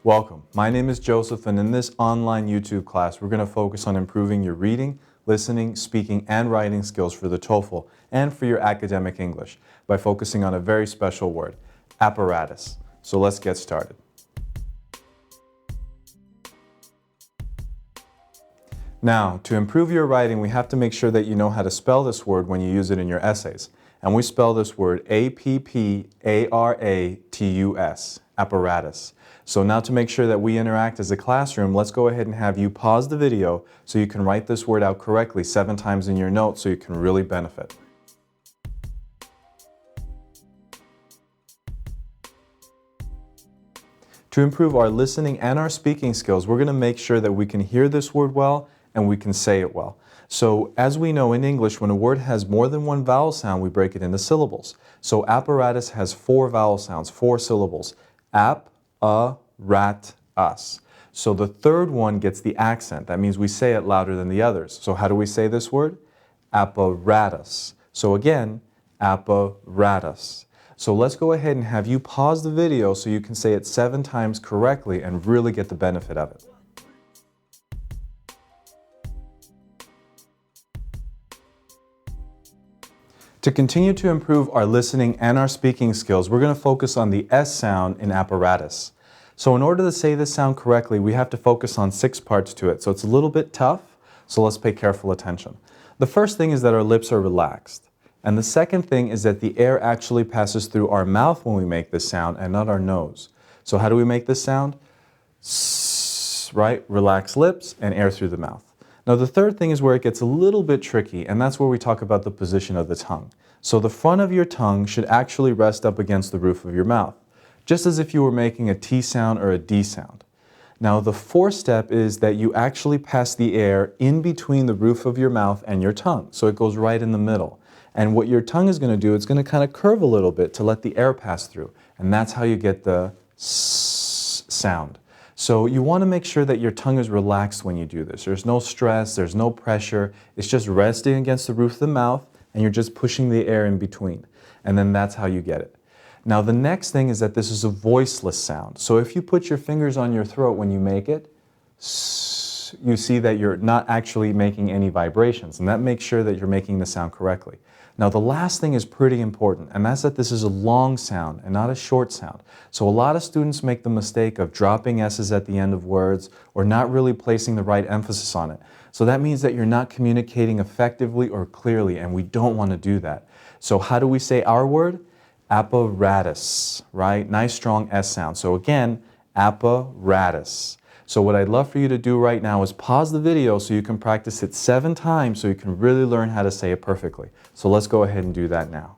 Welcome. My name is Joseph, and in this online YouTube class, we're going to focus on improving your reading, listening, speaking, and writing skills for the TOEFL and for your academic English by focusing on a very special word, apparatus. So let's get started. Now, to improve your writing, we have to make sure that you know how to spell this word when you use it in your essays. And we spell this word A-P-P-A-R-A-T-U-S, apparatus. So now to make sure that we interact as a classroom, let's go ahead and have you pause the video so you can write this word out correctly 7 times in your notes so you can really benefit. To improve our listening and our speaking skills, we're going to make sure that we can hear this word well and we can say it well. So as we know in English, when a word has more than one vowel sound, we break it into syllables. So apparatus has 4 vowel sounds, 4 syllables. App, rat, us. So the third one gets the accent. That means we say it louder than the others. So how do we say this word? Apparatus. So again, apparatus. So let's go ahead and have you pause the video so you can say it 7 times correctly and really get the benefit of it. To continue to improve our listening and our speaking skills, we're going to focus on the S sound in apparatus. So in order to say this sound correctly, we have to focus on 6 parts to it. So it's a little bit tough, so let's pay careful attention. The first thing is that our lips are relaxed. And the second thing is that the air actually passes through our mouth when we make this sound and not our nose. So how do we make this sound? S, right? Relaxed lips and air through the mouth. Now the third thing is where it gets a little bit tricky, and that's where we talk about the position of the tongue. So the front of your tongue should actually rest up against the roof of your mouth, just as if you were making a T sound or a D sound. Now the fourth step is that you actually pass the air in between the roof of your mouth and your tongue, so it goes right in the middle. And what your tongue is going to do, it's going to kind of curve a little bit to let the air pass through, and that's how you get the S sound. So you want to make sure that your tongue is relaxed when you do this. There's no stress, there's no pressure. It's just resting against the roof of the mouth and you're just pushing the air in between. And then that's how you get it. Now the next thing is that this is a voiceless sound. So if you put your fingers on your throat when you make it, you see that you're not actually making any vibrations, and that makes sure that you're making the sound correctly. Now the last thing is pretty important, and that's that this is a long sound and not a short sound. So a lot of students make the mistake of dropping S's at the end of words or not really placing the right emphasis on it. So that means that you're not communicating effectively or clearly, and we don't want to do that. So how do we say our word? Apparatus, right? Nice strong S sound. So again, apparatus. So what I'd love for you to do right now is pause the video so you can practice it 7 times so you can really learn how to say it perfectly. So let's go ahead and do that now.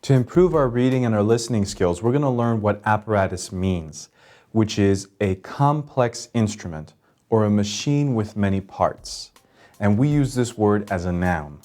To improve our reading and our listening skills, we're going to learn what apparatus means, which is a complex instrument or a machine with many parts. And we use this word as a noun.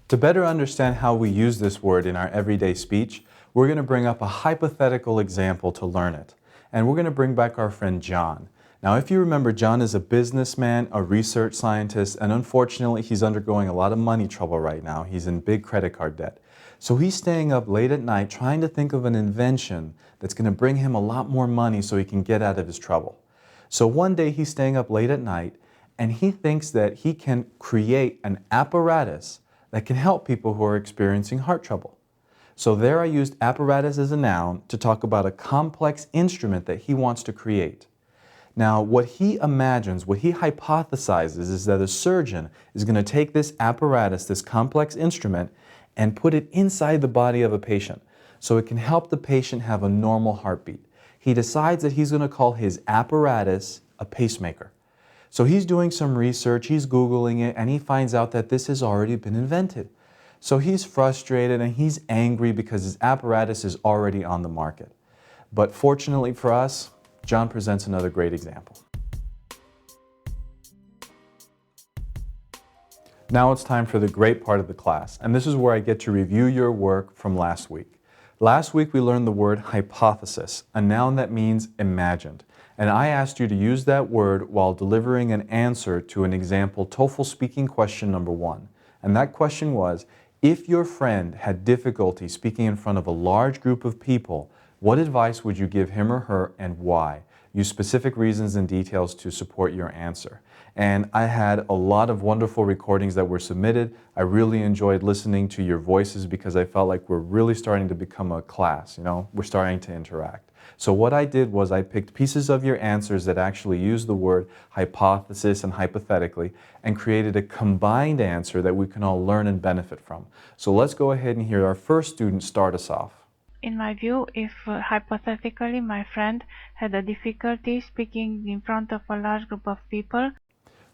To better understand how we use this word in our everyday speech, we're going to bring up a hypothetical example to learn it. And we're going to bring back our friend John. Now, if you remember, John is a businessman, a research scientist, and unfortunately, he's undergoing a lot of money trouble right now. He's in big credit card debt. So he's staying up late at night trying to think of an invention that's going to bring him a lot more money so he can get out of his trouble. So one day he's staying up late at night, and he thinks that he can create an apparatus that can help people who are experiencing heart trouble. So there I used apparatus as a noun to talk about a complex instrument that he wants to create. Now what he imagines, what he hypothesizes is that a surgeon is going to take this apparatus, this complex instrument, and put it inside the body of a patient so it can help the patient have a normal heartbeat. He decides that he's going to call his apparatus a pacemaker. So he's doing some research, he's Googling it, and he finds out that this has already been invented. So he's frustrated and he's angry because his apparatus is already on the market. But fortunately for us, John presents another great example. Now it's time for the great part of the class, and this is where I get to review your work from last week. Last week we learned the word hypothesis, a noun that means imagined. And I asked you to use that word while delivering an answer to an example TOEFL speaking question number 1. And that question was, if your friend had difficulty speaking in front of a large group of people, what advice would you give him or her and why? Use specific reasons and details to support your answer. And I had a lot of wonderful recordings that were submitted. I really enjoyed listening to your voices because I felt like we're really starting to become a class, we're starting to interact. So what I did was I picked pieces of your answers that actually use the word hypothesis and hypothetically and created a combined answer that we can all learn and benefit from. So let's go ahead and hear our first student start us off. In my view, if hypothetically my friend had a difficulty speaking in front of a large group of people,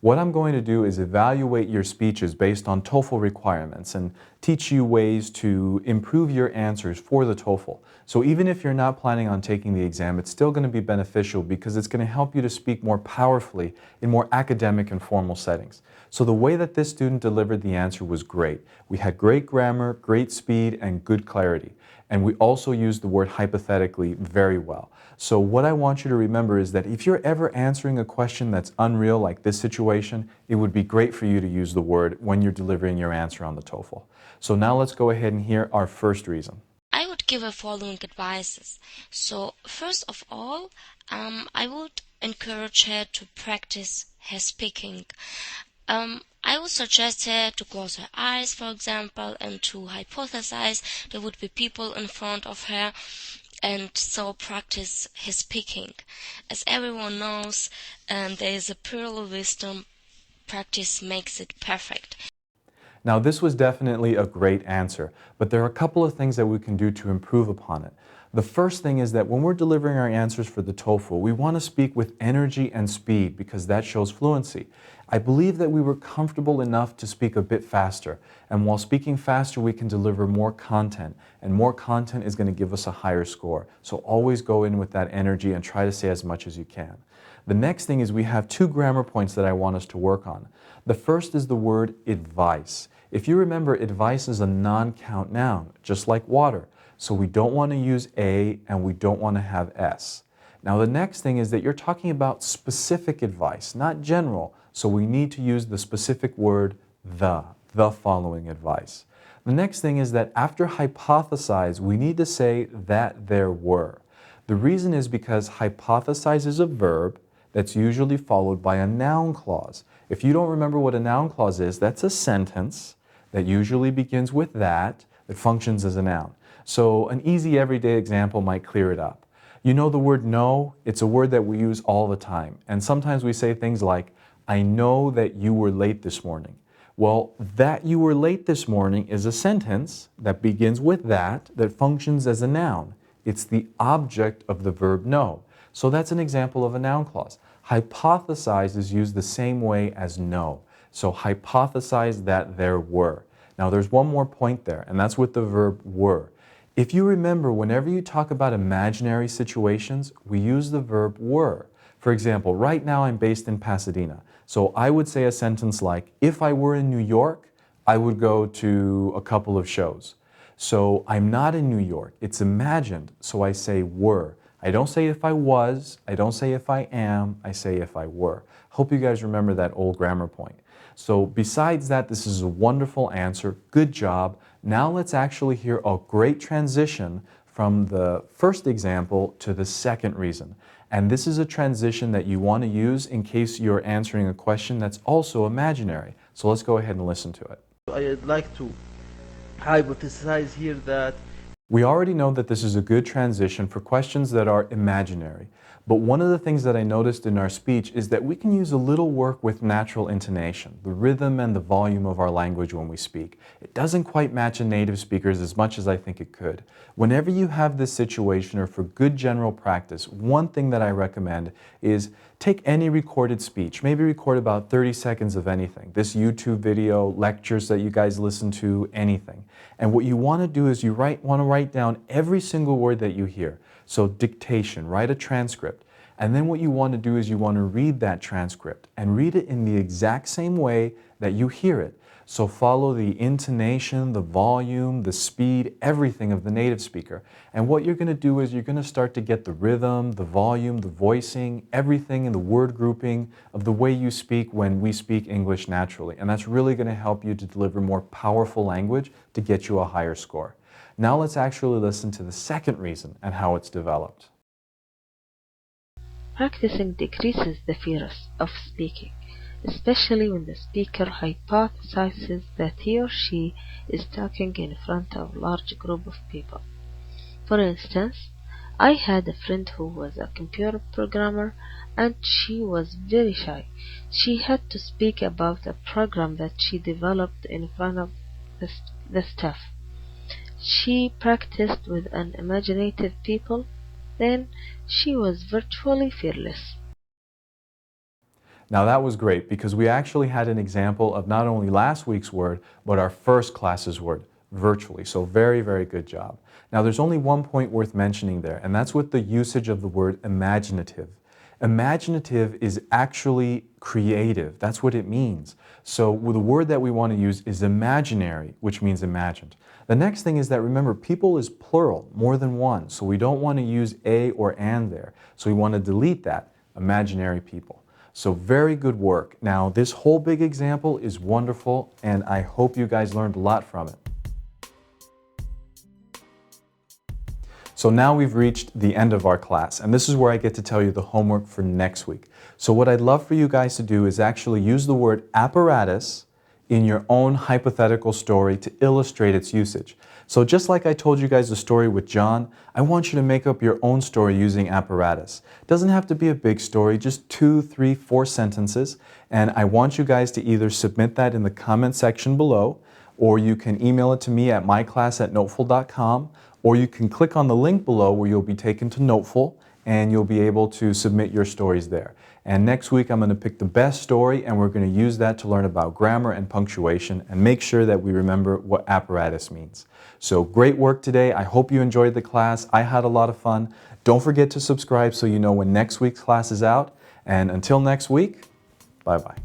what I'm going to do is evaluate your speeches based on TOEFL requirements and teach you ways to improve your answers for the TOEFL. So even if you're not planning on taking the exam, it's still going to be beneficial because it's going to help you to speak more powerfully in more academic and formal settings. So the way that this student delivered the answer was great. We had great grammar, great speed, and good clarity. And we also used the word hypothetically very well. So what I want you to remember is that if you're ever answering a question that's unreal like this situation, it would be great for you to use the word when you're delivering your answer on the TOEFL. So now let's go ahead and hear our first reason. I would give the following advices. So first of all, I would encourage her to practice her speaking. I would suggest her to close her eyes, for example, and to hypothesize there would be people in front of her, and so practice her speaking. As everyone knows, there is a pearl of wisdom, practice makes it perfect. Now this was definitely a great answer, but there are a couple of things that we can do to improve upon it. The first thing is that when we're delivering our answers for the TOEFL, we want to speak with energy and speed because that shows fluency. I believe that we were comfortable enough to speak a bit faster, and while speaking faster we can deliver more content, and more content is going to give us a higher score. So always go in with that energy and try to say as much as you can. The next thing is we have two grammar points that I want us to work on. The first is the word advice. If you remember, advice is a non-count noun, just like water. So we don't want to use a and we don't want to have s. Now the next thing is that you're talking about specific advice, not general. So we need to use the specific word the following advice. The next thing is that after hypothesize, we need to say that there were. The reason is because hypothesize is a verb that's usually followed by a noun clause. If you don't remember what a noun clause is, that's a sentence that usually begins with that functions as a noun. So an easy everyday example might clear it up. You know the word know? It's a word that we use all the time. And sometimes we say things like, I know that you were late this morning. Well, that you were late this morning is a sentence that begins with that functions as a noun. It's the object of the verb know. So that's an example of a noun clause. Hypothesize is used the same way as know. So hypothesize that there were. Now there's one more point there, and that's with the verb were. If you remember, whenever you talk about imaginary situations, we use the verb were. For example, right now I'm based in Pasadena. So I would say a sentence like, if I were in New York, I would go to a couple of shows. So I'm not in New York. It's imagined, so I say were. I don't say if I was, I don't say if I am, I say if I were. Hope you guys remember that old grammar point. So besides that, this is a wonderful answer. Good job. Now let's actually hear a great transition from the first example to the second reason. And this is a transition that you want to use in case you're answering a question that's also imaginary. So let's go ahead and listen to it. I'd like to hypothesize here that we already know that this is a good transition for questions that are imaginary. But one of the things that I noticed in our speech is that we can use a little work with natural intonation, the rhythm and the volume of our language when we speak. It doesn't quite match a native speaker's as much as I think it could. Whenever you have this situation, or for good general practice, one thing that I recommend is take any recorded speech, maybe record about 30 seconds of anything, this YouTube video, lectures that you guys listen to, anything. And what you want to do is you want to write down every single word that you hear. So dictation, write a transcript. And then what you want to do is you want to read that transcript and read it in the exact same way that you hear it. So follow the intonation, the volume, the speed, everything of the native speaker. And what you're going to do is you're going to start to get the rhythm, the volume, the voicing, everything in the word grouping of the way you speak when we speak English naturally. And that's really going to help you to deliver more powerful language to get you a higher score. Now let's actually listen to the second reason and how it's developed. Practicing decreases the fear of speaking, especially when the speaker hypothesizes that he or she is talking in front of a large group of people. For instance, I had a friend who was a computer programmer and she was very shy. She had to speak about a program that she developed in front of the staff. She practiced with unimaginative people. Then she was virtually fearless. Now that was great because we actually had an example of not only last week's word, but our first class's word, virtually. So very, very good job. Now there's only one point worth mentioning there, and that's with the usage of the word imaginative. Imaginative is actually creative. That's what it means. So the word that we want to use is imaginary, which means imagined. The next thing is that remember, people is plural, more than one. So we don't want to use a or and there. So we want to delete that, imaginary people. So very good work. Now this whole big example is wonderful and I hope you guys learned a lot from it. So now we've reached the end of our class, and this is where I get to tell you the homework for next week. So what I'd love for you guys to do is actually use the word apparatus in your own hypothetical story to illustrate its usage. So just like I told you guys the story with John, I want you to make up your own story using apparatus. It doesn't have to be a big story, just 2, 3, 4 sentences, and I want you guys to either submit that in the comment section below, or you can email it to me at myclass@notefull.com, or you can click on the link below where you'll be taken to NoteFull and you'll be able to submit your stories there. And next week I'm going to pick the best story and we're going to use that to learn about grammar and punctuation and make sure that we remember what apparatus means. So great work today. I hope you enjoyed the class. I had a lot of fun. Don't forget to subscribe so you know when next week's class is out. And until next week, bye-bye.